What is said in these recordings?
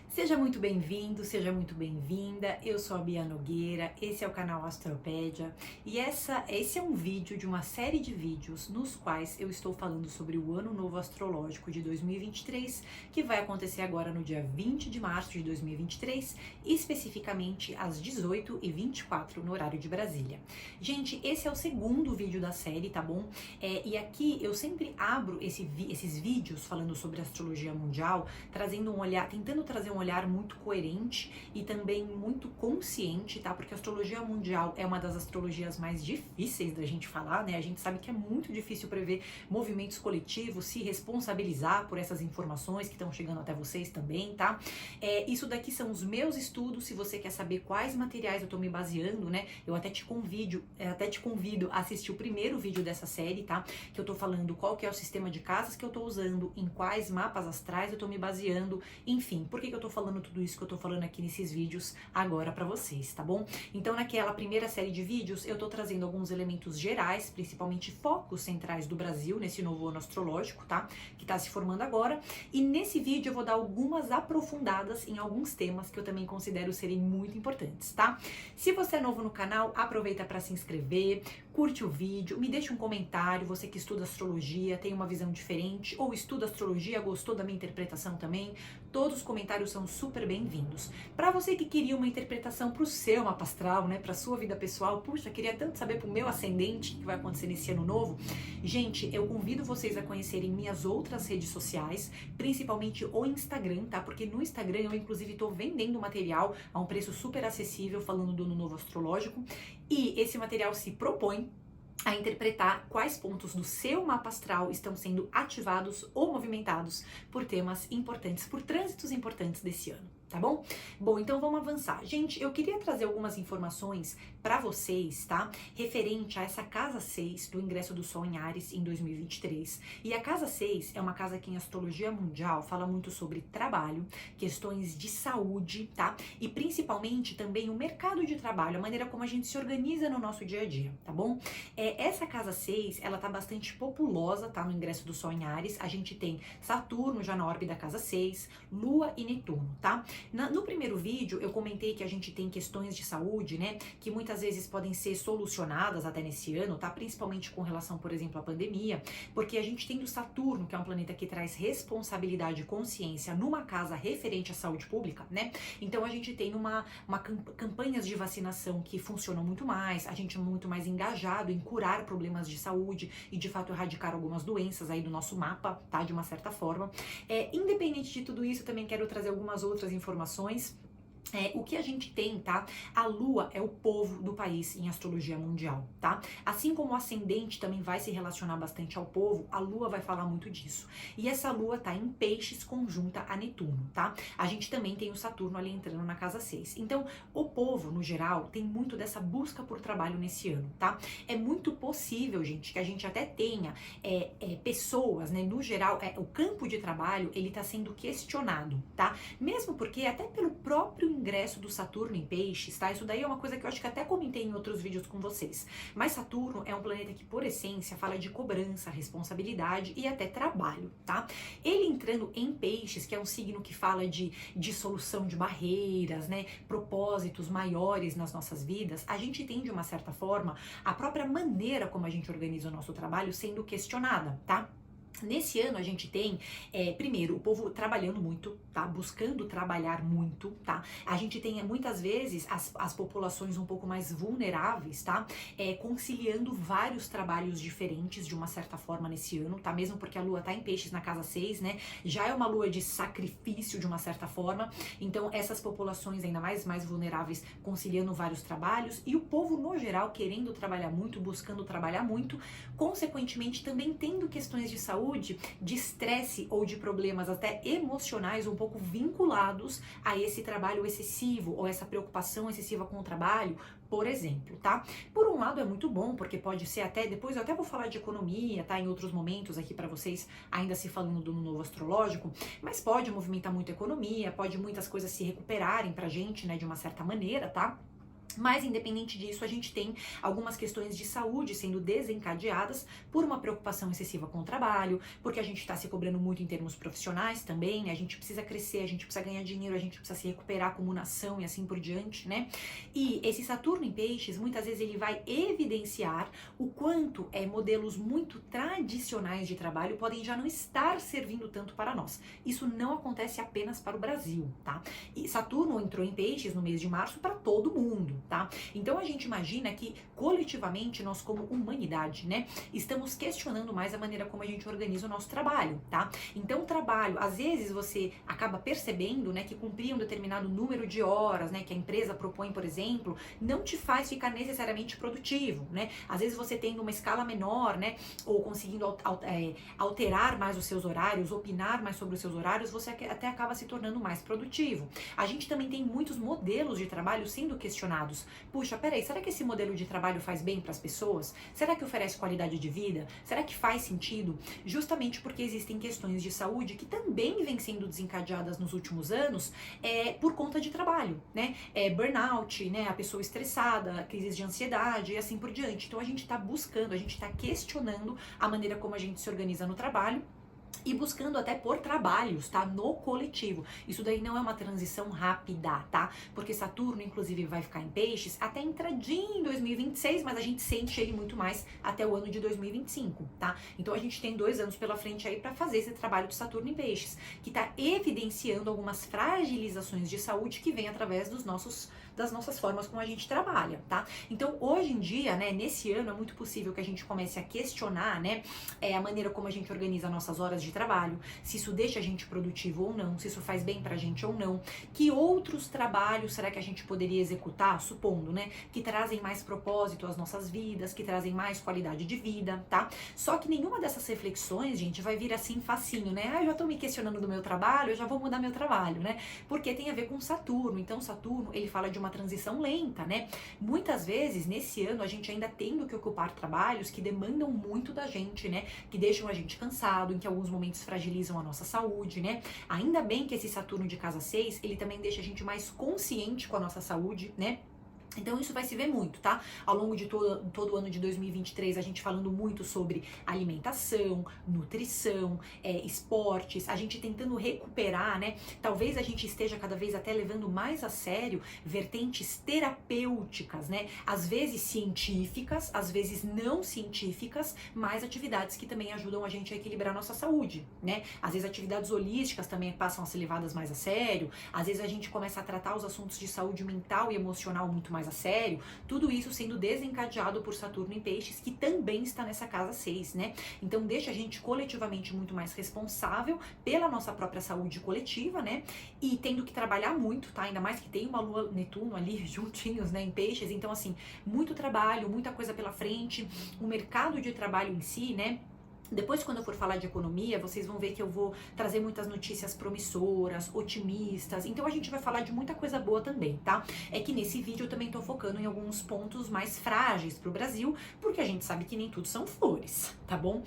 Seja muito bem-vindo, seja muito bem-vinda. Eu sou a Bia Nogueira, esse é o canal Astropédia e esse é um vídeo de uma série de vídeos nos quais eu estou falando sobre o Ano Novo Astrológico de 2023, que vai acontecer agora no dia 20 de março de 2023, especificamente às 18h24 no horário de Brasília. Gente, esse é o segundo vídeo da série, tá bom? E aqui eu sempre abro esses vídeos falando sobre astrologia mundial, trazendo um olhar, tentando trazer um olhar muito coerente e também muito consciente, tá? Porque a astrologia mundial é uma das astrologias mais difíceis da gente falar, né? A gente sabe que é muito difícil prever movimentos coletivos, se responsabilizar por essas informações que estão chegando até vocês também, tá? Isso daqui são os meus estudos. Se você quer saber quais materiais eu tô me baseando, né? Eu até te convido a assistir o primeiro vídeo dessa série, tá? Que eu tô falando qual que é o sistema de casas que eu tô usando, em quais mapas astrais eu tô me baseando, enfim, por que eu tô falando tudo isso que eu tô falando aqui nesses vídeos agora pra vocês, tá bom? Então, naquela primeira série de vídeos, eu tô trazendo alguns elementos gerais, principalmente focos centrais do Brasil, nesse novo ano astrológico, tá? Que tá se formando agora, e nesse vídeo eu vou dar algumas aprofundadas em alguns temas que eu também considero serem muito importantes, tá? Se você é novo no canal, aproveita pra se inscrever, curte o vídeo, me deixa um comentário, você que estuda astrologia, tem uma visão diferente, ou estuda astrologia, gostou da minha interpretação também, todos os comentários são super bem-vindos. Para você que queria uma interpretação para o seu mapa astral, né, para sua vida pessoal, puxa, queria tanto saber para o meu ascendente, que vai acontecer nesse ano novo, gente, eu convido vocês a conhecerem minhas outras redes sociais, principalmente o Instagram, tá? Porque no Instagram eu, inclusive, estou vendendo material a um preço super acessível, falando do ano novo astrológico, e esse material se propõe a interpretar quais pontos do seu mapa astral estão sendo ativados ou movimentados por temas importantes, por trânsitos importantes desse ano, tá bom? Bom, então vamos avançar. Gente, eu queria trazer algumas informações para vocês, tá? Referente a essa casa 6 do ingresso do Sol em Áries em 2023. E a casa 6 é uma casa que em astrologia mundial fala muito sobre trabalho, questões de saúde, tá? E principalmente também o mercado de trabalho, a maneira como a gente se organiza no nosso dia a dia, tá bom? Essa casa 6, ela tá bastante populosa, tá? No ingresso do Sol em Áries, a gente tem Saturno já na órbita da casa 6, Lua e Netuno, tá? No primeiro vídeo, eu comentei que a gente tem questões de saúde, né? Que muitas vezes podem ser solucionadas até nesse ano, tá? Principalmente com relação, por exemplo, à pandemia, porque a gente tem o Saturno, que é um planeta que traz responsabilidade e consciência numa casa referente à saúde pública, né? Então a gente tem campanhas de vacinação que funcionam muito mais, a gente é muito mais engajado em curar problemas de saúde e de fato erradicar algumas doenças aí do nosso mapa, tá? De uma certa forma. Independente de tudo isso, eu também quero trazer algumas outras informações. O que a gente tem, tá? A Lua é o povo do país em astrologia mundial, tá? Assim como o ascendente também vai se relacionar bastante ao povo, a Lua vai falar muito disso. E essa Lua tá em Peixes conjunta a Netuno, tá? A gente também tem o Saturno ali entrando na casa 6. Então, o povo, no geral, tem muito dessa busca por trabalho nesse ano, tá? É muito possível, gente, que a gente até tenha pessoas, né? No geral, o campo de trabalho, ele tá sendo questionado, tá? Mesmo porque até pelo próprio ingresso do Saturno em Peixes, tá? Isso daí é uma coisa que eu acho que até comentei em outros vídeos com vocês. Mas Saturno é um planeta que, por essência, fala de cobrança, responsabilidade e até trabalho, tá? Ele entrando em Peixes, que é um signo que fala de dissolução de barreiras, né? Propósitos maiores nas nossas vidas, a gente tem, de uma certa forma, a própria maneira como a gente organiza o nosso trabalho sendo questionada, tá? Nesse ano a gente tem, primeiro, o povo trabalhando muito, tá? Buscando trabalhar muito, tá? A gente tem muitas vezes as populações um pouco mais vulneráveis, tá? Conciliando vários trabalhos diferentes de uma certa forma nesse ano, tá? Mesmo porque a Lua tá em Peixes na casa 6, né? Já é uma lua de sacrifício de uma certa forma, então essas populações ainda mais vulneráveis conciliando vários trabalhos e o povo no geral querendo trabalhar muito, buscando trabalhar muito, consequentemente também tendo questões de saúde, de estresse ou de problemas até emocionais um pouco vinculados a esse trabalho excessivo ou essa preocupação excessiva com o trabalho, por exemplo, tá? Por um lado é muito bom, porque pode ser até, depois eu até vou falar de economia, tá? Em outros momentos aqui pra vocês, ainda se falando do novo astrológico, mas pode movimentar muito a economia, pode muitas coisas se recuperarem pra gente, né, de uma certa maneira, tá? Mas, independente disso, a gente tem algumas questões de saúde sendo desencadeadas por uma preocupação excessiva com o trabalho, porque a gente está se cobrando muito em termos profissionais também, né? A gente precisa crescer, a gente precisa ganhar dinheiro, a gente precisa se recuperar como nação e assim por diante, né? E esse Saturno em Peixes, muitas vezes ele vai evidenciar o quanto modelos muito tradicionais de trabalho podem já não estar servindo tanto para nós. Isso não acontece apenas para o Brasil, tá? E Saturno entrou em Peixes no mês de março para todo mundo, tá? Então a gente imagina que coletivamente nós como humanidade, né, estamos questionando mais a maneira como a gente organiza o nosso trabalho, tá? Então o trabalho, às vezes você acaba percebendo, né, que cumprir um determinado número de horas, né, que a empresa propõe, por exemplo, não te faz ficar necessariamente produtivo, né? Às vezes você tendo uma escala menor, né, ou conseguindo alterar mais os seus horários, opinar mais sobre os seus horários, você até acaba se tornando mais produtivo. A gente também tem muitos modelos de trabalho sendo questionados. Puxa, peraí, será que esse modelo de trabalho faz bem para as pessoas? Será que oferece qualidade de vida? Será que faz sentido? Justamente porque existem questões de saúde que também vêm sendo desencadeadas nos últimos anos por conta de trabalho, né? Burnout, né? A pessoa estressada, crises de ansiedade e assim por diante. Então a gente está buscando, a gente está questionando a maneira como a gente se organiza no trabalho e buscando até por trabalhos, tá? No coletivo. Isso daí não é uma transição rápida, tá? Porque Saturno, inclusive, vai ficar em Peixes até entradinho em 2026, mas a gente sente ele muito mais até o ano de 2025, tá? Então a gente tem 2 anos pela frente aí para fazer esse trabalho de Saturno em Peixes, que tá evidenciando algumas fragilizações de saúde que vem através das nossas formas como a gente trabalha, tá? Então, hoje em dia, né, nesse ano, é muito possível que a gente comece a questionar, né, a maneira como a gente organiza nossas horas de trabalho, se isso deixa a gente produtivo ou não, se isso faz bem pra gente ou não, que outros trabalhos será que a gente poderia executar, supondo, né, que trazem mais propósito às nossas vidas, que trazem mais qualidade de vida, tá? Só que nenhuma dessas reflexões, gente, vai vir assim facinho, né? Ah, eu já tô me questionando do meu trabalho, eu já vou mudar meu trabalho, né? Porque tem a ver com Saturno. Então, Saturno, ele fala de uma transição lenta, né? Muitas vezes, nesse ano, a gente ainda tendo que ocupar trabalhos que demandam muito da gente, né? Que deixam a gente cansado, em que alguns momentos fragilizam a nossa saúde, né? Ainda bem que esse Saturno de casa 6, ele também deixa a gente mais consciente com a nossa saúde, né? Então isso vai se ver muito, tá? Ao longo de todo o ano de 2023, a gente falando muito sobre alimentação, nutrição, esportes, a gente tentando recuperar, né? Talvez a gente esteja cada vez até levando mais a sério vertentes terapêuticas, né? Às vezes científicas, às vezes não científicas, mas atividades que também ajudam a gente a equilibrar a nossa saúde, né? Às vezes atividades holísticas também passam a ser levadas mais a sério, às vezes a gente começa a tratar os assuntos de saúde mental e emocional muito mais a sério, tudo isso sendo desencadeado por Saturno em Peixes, que também está nessa casa 6, né? Então deixa a gente coletivamente muito mais responsável pela nossa própria saúde coletiva, né? E tendo que trabalhar muito, tá? Ainda mais que tem uma Lua Netuno ali juntinhos, né, em Peixes, então assim, muito trabalho, muita coisa pela frente, o mercado de trabalho em si, né? Depois, quando eu for falar de economia, vocês vão ver que eu vou trazer muitas notícias promissoras, otimistas. Então, a gente vai falar de muita coisa boa também, tá? É que nesse vídeo eu também tô focando em alguns pontos mais frágeis pro Brasil, porque a gente sabe que nem tudo são flores, tá bom?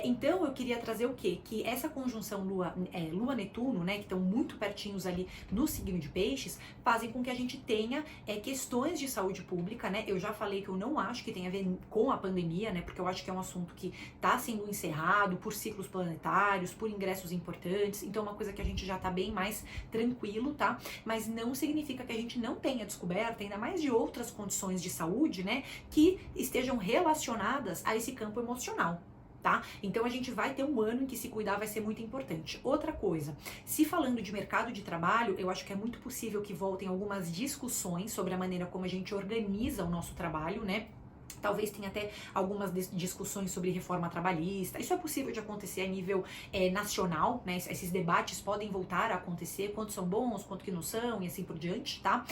Então, eu queria trazer o quê? Que essa conjunção Lua-Netuno, né, que estão muito pertinhos ali no signo de Peixes, fazem com que a gente tenha questões de saúde pública, né? Eu já falei que eu não acho que tenha a ver com a pandemia, né? Porque eu acho que é um assunto que tá sendo encerrado por ciclos planetários, por ingressos importantes, então é uma coisa que a gente já tá bem mais tranquilo, tá? Mas não significa que a gente não tenha descoberta ainda mais de outras condições de saúde, né, que estejam relacionadas a esse campo emocional. Tá? Então a gente vai ter um ano em que se cuidar vai ser muito importante. Outra coisa, se falando de mercado de trabalho, eu acho que é muito possível que voltem algumas discussões sobre a maneira como a gente organiza o nosso trabalho, né? Talvez tenha até algumas discussões sobre reforma trabalhista. Isso é possível de acontecer a nível nacional, né? Esses debates podem voltar a acontecer, quanto são bons, quanto que não são e assim por diante, tá?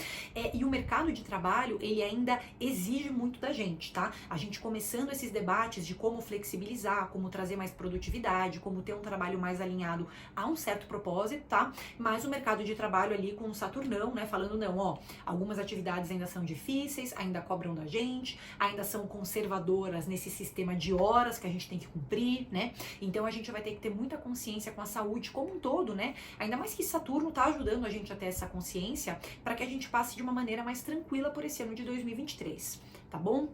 E o mercado de trabalho, ele ainda exige muito da gente, tá? A gente começando esses debates de como flexibilizar, como trazer mais produtividade, como ter um trabalho mais alinhado a um certo propósito, tá? Mas o mercado de trabalho ali com o Saturnão, né? Falando, não, ó, algumas atividades ainda são difíceis, ainda cobram da gente, ainda são conservadoras nesse sistema de horas que a gente tem que cumprir, né? Então a gente vai ter que ter muita consciência com a saúde como um todo, né? Ainda mais que Saturno tá ajudando a gente a ter essa consciência para que a gente passe de uma maneira mais tranquila por esse ano de 2023, tá bom?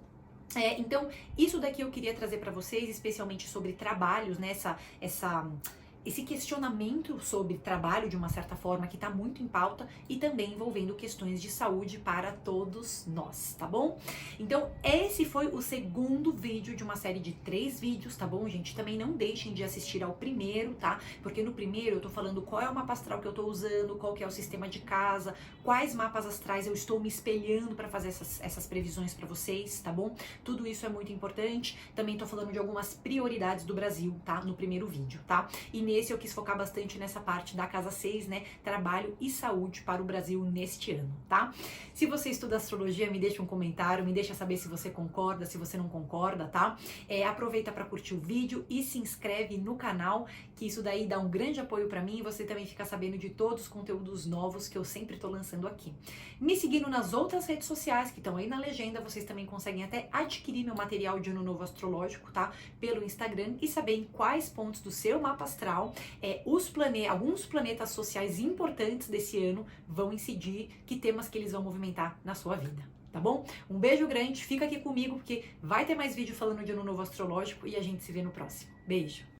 Então, isso daqui eu queria trazer para vocês, especialmente sobre trabalhos, né? Esse questionamento sobre trabalho, de uma certa forma, que está muito em pauta e também envolvendo questões de saúde para todos nós, tá bom? Então, esse foi o segundo vídeo de uma série de 3 vídeos, tá bom, gente? Também não deixem de assistir ao primeiro, tá? Porque no primeiro eu tô falando qual é o mapa astral que eu tô usando, qual que é o sistema de casa, quais mapas astrais eu estou me espelhando para fazer essas previsões para vocês, tá bom? Tudo isso é muito importante. Também tô falando de algumas prioridades do Brasil, tá? No primeiro vídeo, tá? E nesse eu quis focar bastante nessa parte da casa 6, né? Trabalho e saúde para o Brasil neste ano, tá? Se você estuda astrologia, me deixa um comentário, me deixa saber se você concorda, se você não concorda, tá? Aproveita para curtir o vídeo e se inscreve no canal, que isso daí dá um grande apoio para mim e você também fica sabendo de todos os conteúdos novos que eu sempre tô lançando aqui. Me seguindo nas outras redes sociais que estão aí na legenda, vocês também conseguem até adquirir meu material de ano novo astrológico, tá? Pelo Instagram e saber em quais pontos do seu mapa astral alguns planetas sociais importantes desse ano vão incidir, que temas que eles vão movimentar na sua vida, tá bom? Um beijo grande, fica aqui comigo porque vai ter mais vídeo falando de ano novo astrológico e a gente se vê no próximo. Beijo!